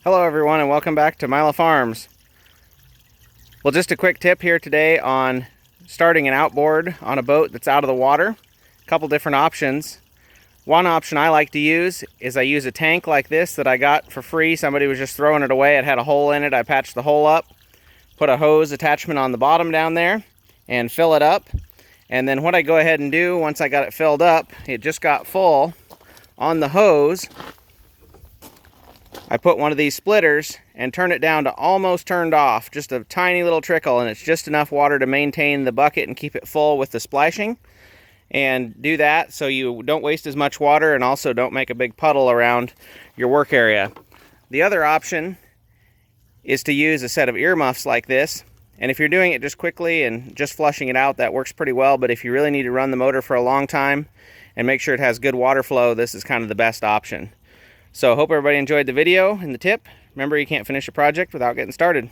Hello everyone and welcome back to Mila Farms. Well, just a quick tip here today on starting an outboard on a boat that's out of the water. A couple different options. One option I like to use is I use a tank like this that I got for free. Somebody was just throwing it away. It had a hole in it. I patched the hole up, put a hose attachment on the bottom down there and fill it up. And then what I go ahead and do once I got it filled up, it just got full on the hose. I put one of these splitters and turn it down to almost turned off, just a tiny little trickle, and it's just enough water to maintain the bucket and keep it full with the splashing. And do that so you don't waste as much water and also don't make a big puddle around your work area. The other option is to use a set of earmuffs like this. And if you're doing it just quickly and just flushing it out, that works pretty well. But if you really need to run the motor for a long time and make sure it has good water flow, this is kind of the best option. So hope everybody enjoyed the video and the tip. Remember, you can't finish a project without getting started.